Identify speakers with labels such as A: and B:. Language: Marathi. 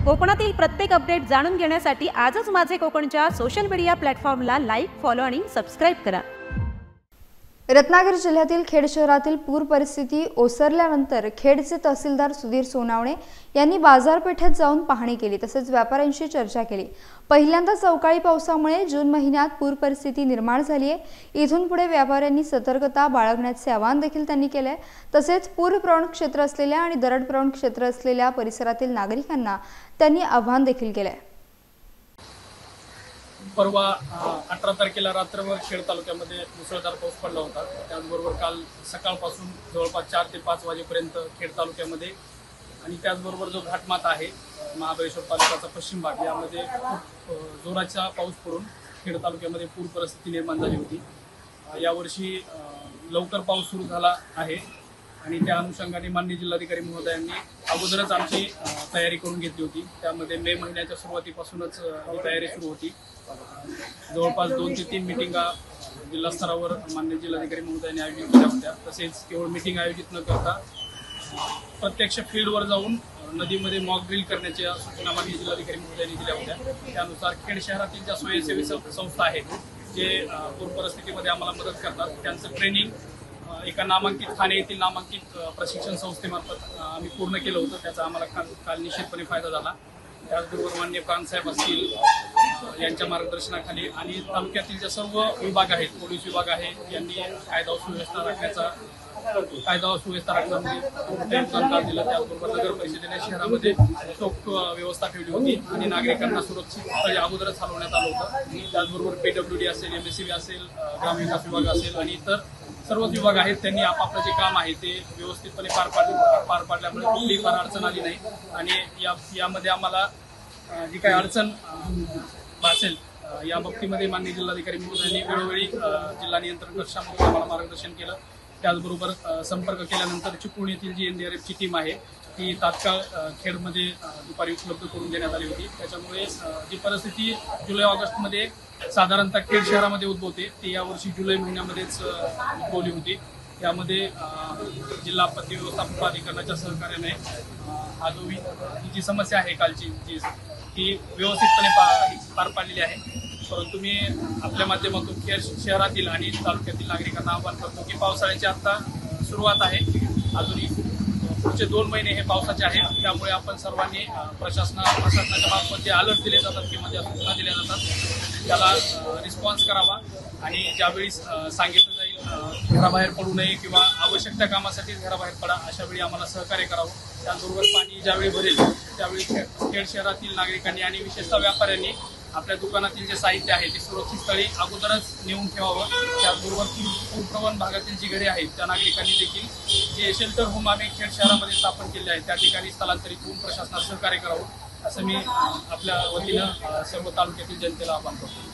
A: कोकणातील प्रत्येक अपडेट जाणून घेण्यासाठी आजच माझे कोकणच्या सोशल मीडिया प्लॅटफॉर्मला लाईक, फॉलो आणि सबस्क्राइब करा।
B: रत्नागिरी जिल्ह्यातील खेड शहरातील पूर परिस्थिती ओसरल्यानंतर खेडचे तहसीलदार सुधीर सोनावणे यांनी बाजारपेठेत जाऊन पाहणी केली, तसेच व्यापाऱ्यांशी चर्चा केली। पहिल्यांदाच अवकाळी पावसामुळे जून महिन्यात पूर परिस्थिती निर्माण झाली आहे। इथून पुढे व्यापाऱ्यांनी सतर्कता बाळगण्याचे आवाहन देखील त्यांनी केले। तसेच पूरप्रवण क्षेत्र असलेल्या आणि दरडप्रवण क्षेत्र असलेल्या परिसरातील नागरिकांना त्यांनी आवाहन देखील केले।
C: परवा 18 तारखेला रात्रभर खेड तालुक्यामध्ये मुसळधार पाऊस पडला होता। त्याचबरोबर काल सकाळपासून जवळपास 4 ते 5 वाजेपर्यंत खेड तालुक्यामध्ये आणि त्याचबरोबर जो घाटमाथ आहे महाबळेश्वर तालुक्याचा पश्चिम भाग यामध्ये खूप जोराचा पाऊस पडून खेड तालुक्यामध्ये पूर परिस्थिती निर्माण झाली होती। यावर्षी लवकर पाऊस सुरू झाला आहे आणि त्या अनुषंगाने माननीय जिल्हाधिकारी महोदयांनी अगोदरच आमची तयारी करून घेतली होती। त्यामध्ये मे महिन्याच्या सुरुवातीपासूनच ही तयारी सुरू होती। जवळपास 2 ते 3 मीटिंगा जिल्हा स्तरावर माननीय जिल्हाधिकारी महोदयांनी आयोजित केल्या होत्या। तसेच केवळ मीटिंग आयोजित न करता प्रत्यक्ष फील्डवर जाऊन नदीमध्ये मॉक ड्रिल करण्याच्या सूचना माननीय जिल्हाधिकारी महोदयांनी दिल्या होत्या। त्यानुसार खेड शहरातील ज्या स्वयंसेवी संस्था आहेत जे पूर परिस्थितीमध्ये आम्हाला मदत करतात त्यांचं ट्रेनिंग एका नामांकित ठाणे येथील नामांकित प्रशिक्षण संस्थेमार्फत आम्ही पूर्ण केलं होतं। त्याचा आम्हाला काल निश्चितपणे फायदा झाला। त्याचबरोबर माननीय प्रांतसाहेब असतील यांच्या मार्गदर्शनाखाली आणि तालुक्यातील जे सर्व विभाग आहेत, पोलीस विभाग आहे, यांनी कायदा व सुव्यवस्था राखण्यामध्ये योगदान दिलं। त्याचबरोबर नगर परिषदेने शहरामध्ये चोख व्यवस्था ठेवली होती आणि नागरिकांना सुरक्षित अगोदरच हलवण्यात आलं होतं। त्याचबरोबर PWD असेल, MSCB असेल, ग्रामविकास विभाग असेल आणि इतर सर्वच विभाग आहेत त्यांनी आपापलं जे काम आहे ते व्यवस्थितपणे पार पाडल्यामुळे कुठलीही फार अडचण आली नाही। आणि यामध्ये आम्हाला जी काही अडचण भासेल या बाबतीमध्ये माननीय जिल्हाधिकारी महोदयांनी वेळोवेळी जिल्हा नियंत्रण कक्षामधून आम्हाला मार्गदर्शन केलं। त्याचबरोबर संपर्क केल्यानंतर चिपळूण येथील जी NDRF ची टीम आहे ती तात्काळ खेडमध्ये दुपारी उपलब्ध करून देण्यात आली होती। त्याच्यामुळे जी परिस्थिती जुलै-ऑगस्टमध्ये साधारणतः खेड शहरामध्ये उद्भवते ती यावर्षी जुलै महिन्यामध्येच उद्भवली होती। यामध्ये जिल्हा आपत्ती व्यवस्थापन प्राधिकरणाच्या सहकार्याने ही जी समस्या आहे कालची ती व्यवस्थितपणे पार पाडलेली आहे। परंतु मी आपल्या माध्यमातून खेड शहरातील आणि तालुक्यातील नागरिकांना आवाहन करतो की पावसाळ्याची आता सुरुवात आहे, अजूनही पुढचे 2 महिने हे पावसाचे आहेत। त्यामुळे आपण सर्वांनी प्रशासनाच्या मार्फत जे अलर्ट दिले जातात किंवा ज्या सूचना दिल्या जातात त्याला रिस्पॉन्स करावा आणि ज्यावेळी सांगितलं जाईल घराबाहेर पडू नये किंवा आवश्यक त्या कामासाठी घराबाहेर पडा अशा वेळी आम्हाला सहकार्य करावं। त्याचबरोबर पाणी ज्यावेळी भरेल त्यावेळी खेड शहरातील नागरिकांनी आणि विशेषतः व्यापाऱ्यांनी आपल्या दुकानातील जे साहित्य आहे ते सुरक्षित स्थळी अगोदरच नेऊन ठेवावं। त्याचबरोबर पूरप्रवण भागातील जी घरे आहेत त्या नागरिकांनी देखील जे शेल्टर होम आम्ही खेड शहरामध्ये स्थापन केले आहेत त्या ठिकाणी स्थलांतरित होऊन प्रशासनाला सहकार्य करावं असं मी आपल्या वतीनं सर्व तालुक्यातील जनतेला आवाहन करतो।